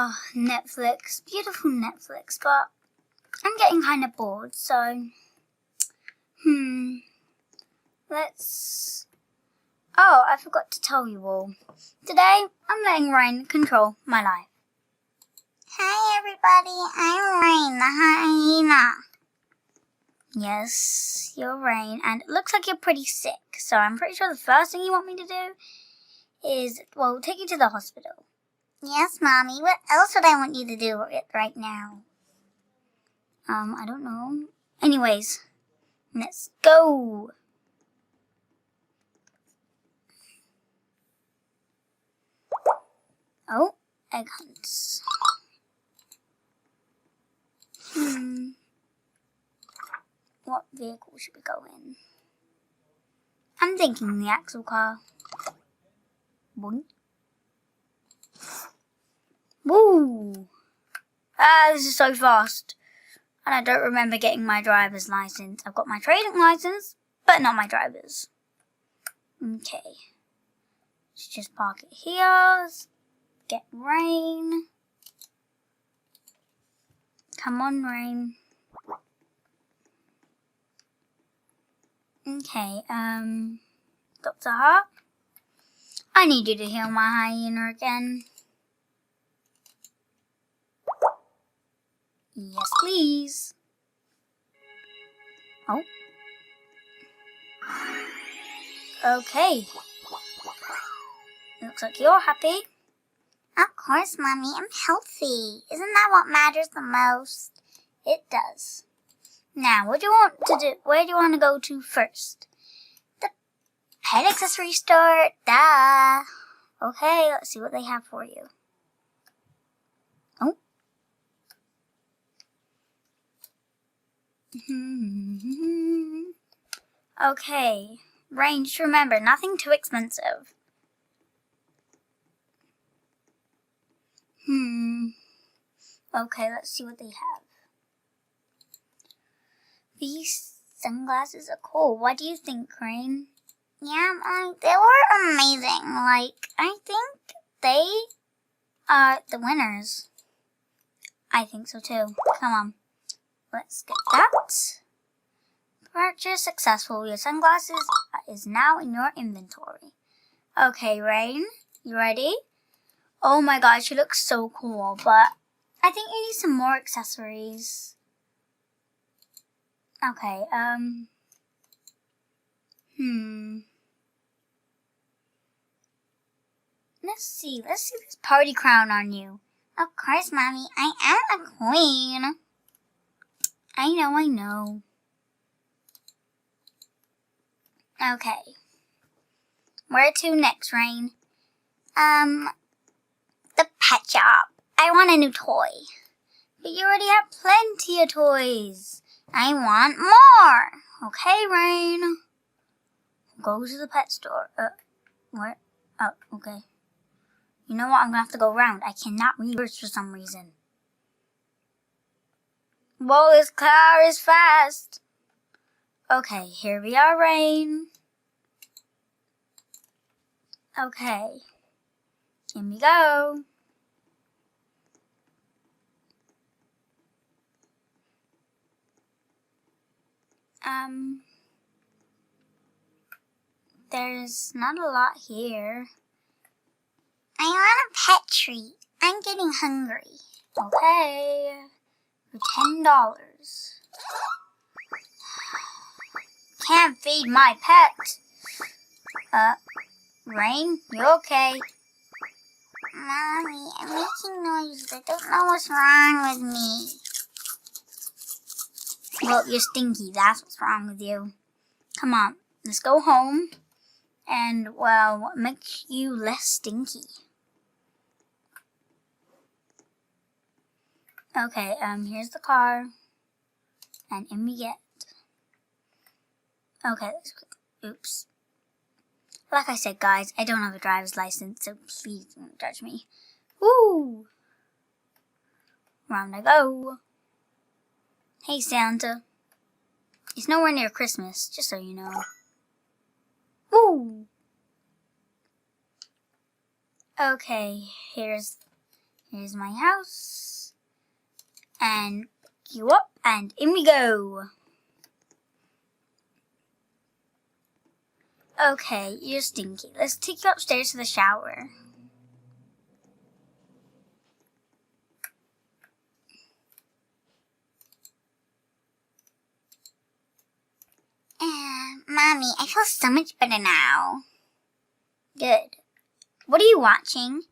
Ah, Netflix. Beautiful Netflix, but I'm getting kind of bored, so... Let's... Oh, I forgot to tell you all. Today, I'm letting Rain control my life. Hi everybody, I'm Rain, the hyena. Yes, you're Rain, and it looks like you're pretty sick, so I'm pretty sure the first thing you want me to do is, well, take you to the hospital. Yes, Mommy, what else would I want you to do right now? I don't know. Anyways, let's go. Oh, egg hunts. What vehicle should we go in? I'm thinking the axle car. Boing. Woo! Ah, this is so fast. And I don't remember getting my driver's license. I've got my trading license, but not my driver's. Okay. Let's just park it here. Get Rain. Come on, Rain. Okay, Dr. Hart, I need you to heal my hyena again. Yes, please. Oh. Okay. Looks like you're happy. Of course, Mommy, I'm healthy. Isn't that what matters the most? It does. Now, what do you want to do? Where do you want to go to first? The pet accessory store, duh. Okay, let's see what they have for you. Oh. Okay. Rain, just remember, nothing too expensive. Okay, let's see what they have. These sunglasses are cool. What do you think, Rain? Yeah, they were amazing. I think they are the winners. I think so too. Come on. Let's get that. Purchase successful. Your sunglasses is now in your inventory. Okay, Rain, you ready? Oh my gosh, she looks so cool, but I think you need some more accessories. Okay, Let's see this party crown on you. Of course, Mommy, I am a queen. I know. Okay. Where to next, Rain? The pet shop. I want a new toy. But you already have plenty of toys. I want more. Okay, Rain. Go to the pet store. Where? Oh, okay. You know what? I'm gonna have to go around. I cannot reverse for some reason. Whoa, this car is fast. Okay, here we are, Rain. Okay. In we go. There's not a lot here. I want a pet treat. I'm getting hungry. Okay. For $10. Can't feed my pet. Rain, you okay? Mommy, I'm making noises. I don't know what's wrong with me. Well, you're stinky. That's what's wrong with you. Come on, let's go home. And, well, make you less stinky. Okay, here's the car. And in we get. Okay, oops. Like I said, guys, I don't have a driver's license, so please don't judge me. Woo! Round I go. Hey, Santa. It's nowhere near Christmas, just so you know. Woo! Okay, here's Here's my house. And you up and in we go. Okay, you're stinky. Let's take you upstairs to the shower. Mommy, I feel so much better now. Good. What are you watching?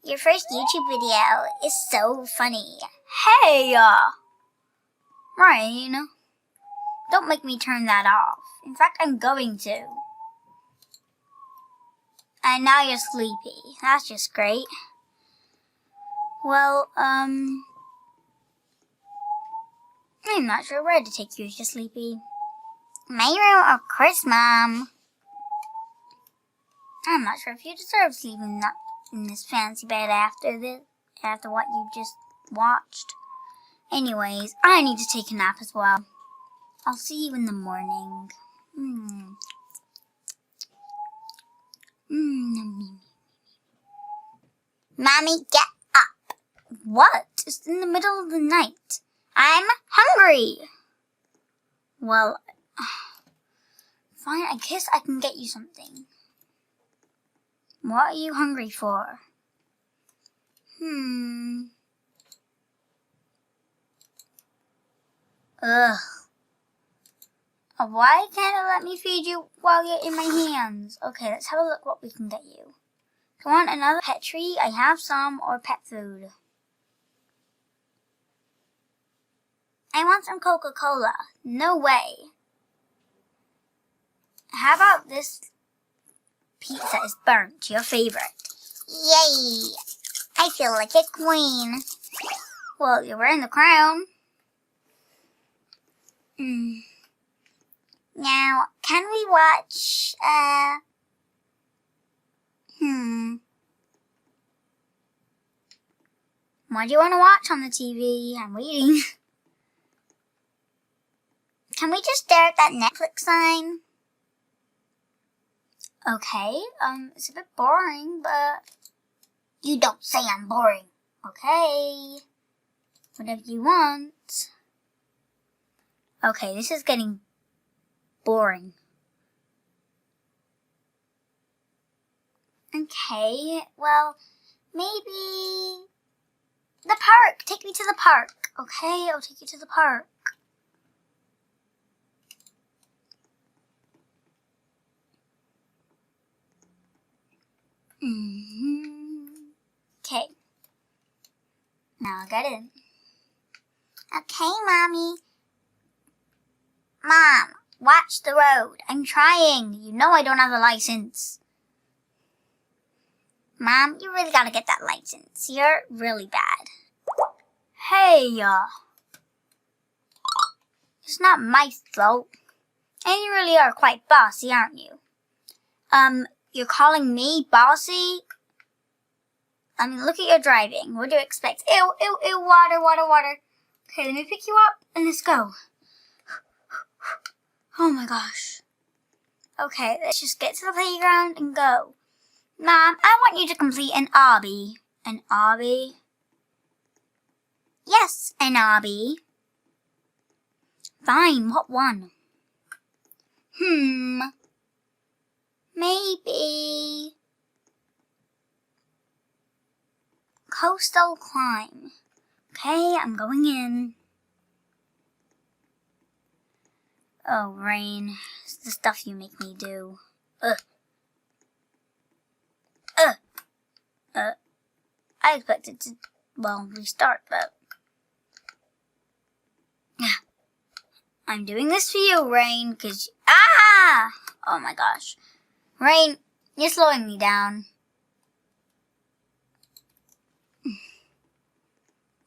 Your first YouTube video is so funny. Hey, Rain. Don't make me turn that off. In fact, I'm going to. And now you're sleepy. That's just great. Well, I'm not sure where to take you if you're sleepy. My room, of course, Mom. I'm not sure if you deserve sleeping in this fancy bed after what you just watched. Anyways, I need to take a nap as well. I'll see you in the morning. Mommy, get up. What? It's in the middle of the night. I'm hungry. Well, fine, I guess I can get you something. What are you hungry for? Ugh. Why can't it let me feed you while you're in my hands? Okay, let's have a look what we can get you. Do you want another pet treat? I have some, or pet food. I want some Coca-Cola. No way. How about this pizza is burnt, your favorite? Yay. I feel like a queen. Well, you're wearing the crown. Now, can we watch, What do you want to watch on the TV? I'm waiting. Can we just stare at that Netflix sign? Okay, it's a bit boring, but You don't say I'm boring. okay. Whatever you want. Okay, this is getting boring. Okay, well, maybe the park. Take me to the park. Okay, I'll take you to the park. Okay. Now get in. Okay, Mommy. Mom, watch the road. I'm trying. You know I don't have a license. Mom, you really gotta get that license. You're really bad. Hey, it's not my fault. And you really are quite bossy, aren't you? You're calling me bossy? I mean, look at your driving. What do you expect? Ew, ew, ew, water, water, water. Okay, let me pick you up and let's go. Oh my gosh. Okay, let's just get to the playground and go. Mom, I want you to complete an obby. An obby? Yes, An obby. Fine, what one? Maybe coastal climb. Okay, I'm going in. Oh, Rain, it's the stuff you make me do. I expected to, restart, but I'm doing this for you, Rain, cause oh my gosh. Rain, you're slowing me down.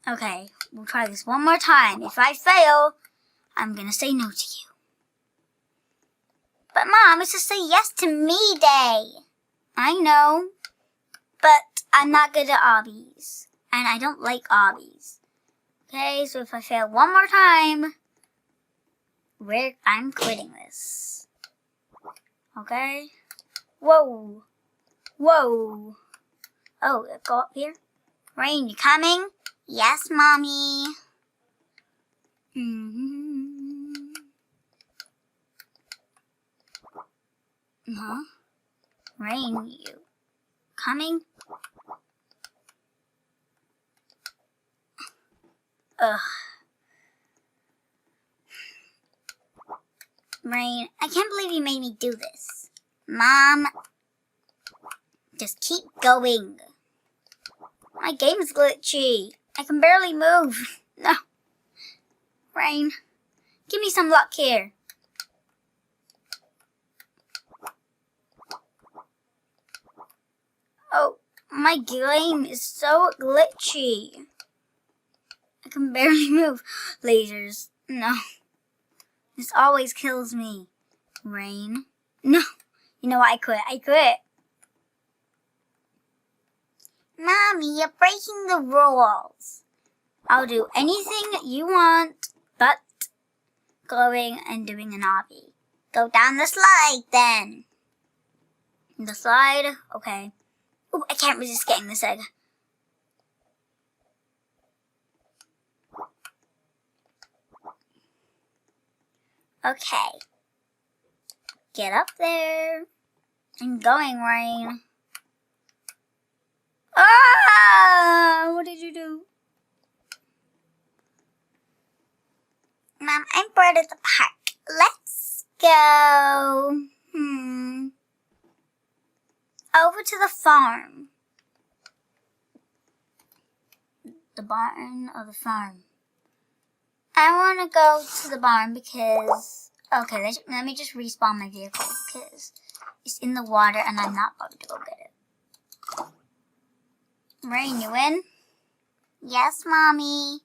Okay, we'll try this one more time. If I fail, I'm gonna say no to you. but Mom, it's a say yes to me day. I know, but I'm not good at obbies, and I don't like obbies. Okay, so if I fail one more time, I'm quitting this. Okay? Whoa. Whoa. Oh, go up here? Rain, you coming? Yes, Mommy. Huh? Rain, you coming? Ugh. Rain, I can't believe you made me do this. Mom, Just keep going. My game's glitchy. I can barely move. No. Rain, give me some luck here. Oh, my game is so glitchy. I can barely move. Lasers. No. This always kills me. Rain. No. You know what? I quit. Mommy, you're breaking the rules. I'll do anything you want but going and doing an obby. Go down the slide then. The slide? Okay. Ooh, I can't resist getting this egg. Okay. Get up there. I'm going, Rain. Ah! What did you do? Mom, I'm bored at the park. Let's go. Over to the farm. The barn or the farm? I want to go to the barn because... Okay, let me just respawn my vehicle because it's in the water and I'm not going to go get it. Rain, you in? Yes, Mommy.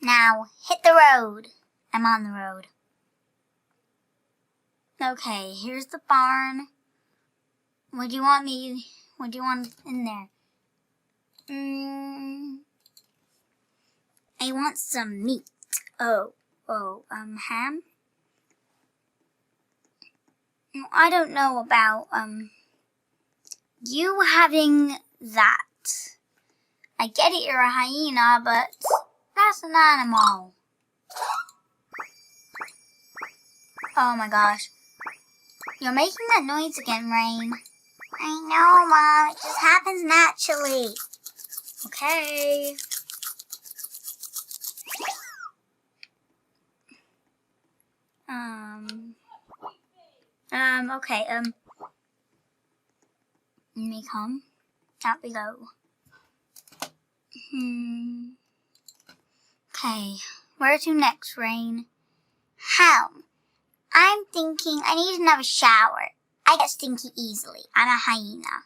Now, hit the road. I'm on the road. Okay, here's the barn. What do you want in there? I want some meat. Ham? I don't know about, you having that. I get it, you're a hyena, but that's an animal. Oh my gosh. You're making that noise again, Rain. I know, Mom. It just happens naturally. Okay. Okay, let me come. Out we go. Okay, where to next, Rain? Home. I'm thinking I need another shower. I get stinky easily. I'm a hyena.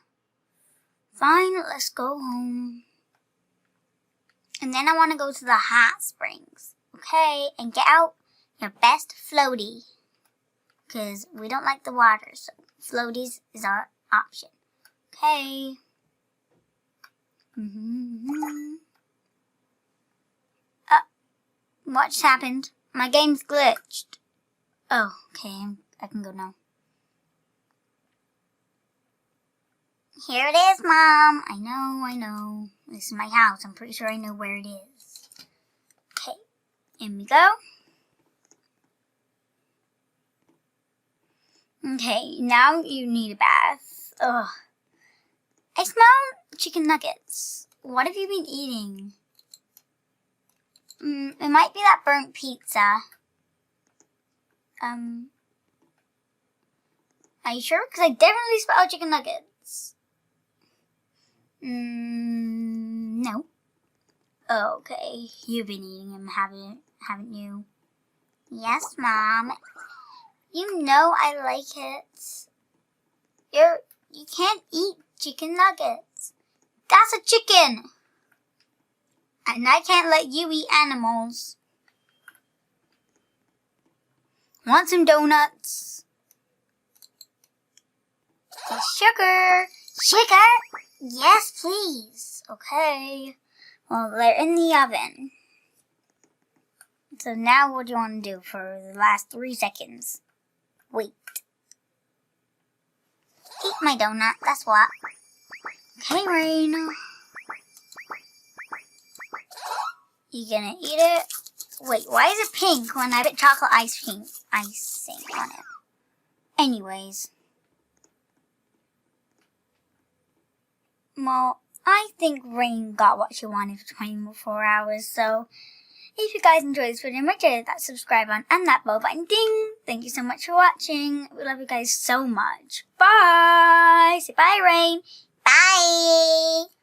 Fine, let's go home. And then I want to go to the hot springs. Okay, and get out your best floaty. Because we don't like the water, so floaties is our option. Okay. What just happened? My game's glitched. Oh, okay, I can go now. Here it is, Mom. I know. This is my house. I'm pretty sure I know where it is. Okay, in we go. Okay, now you need a bath. Ugh. I smell chicken nuggets. What have you been eating? It might be that burnt pizza. Are you sure? Because I definitely smell chicken nuggets. No. Oh, okay. You've been eating them, haven't you? Yes, Mom. You know I like it. You can't eat chicken nuggets. That's a chicken! And I can't let you eat animals. Want some donuts? Sugar! Sugar? Yes, please. Okay. Well, they're in the oven. So now what do you want to do for the last 3 seconds? Wait. Eat my donut, that's what. Okay, Rain. You gonna eat it? Wait, why is it pink when I put chocolate icing on it? Anyways. Well, I think Rain got what she wanted for 24 hours, so if you guys enjoyed this video, make sure to hit that subscribe button and that bell button. Ding! Thank you so much for watching. We love you guys so much. Bye! Say bye, Rain. Bye!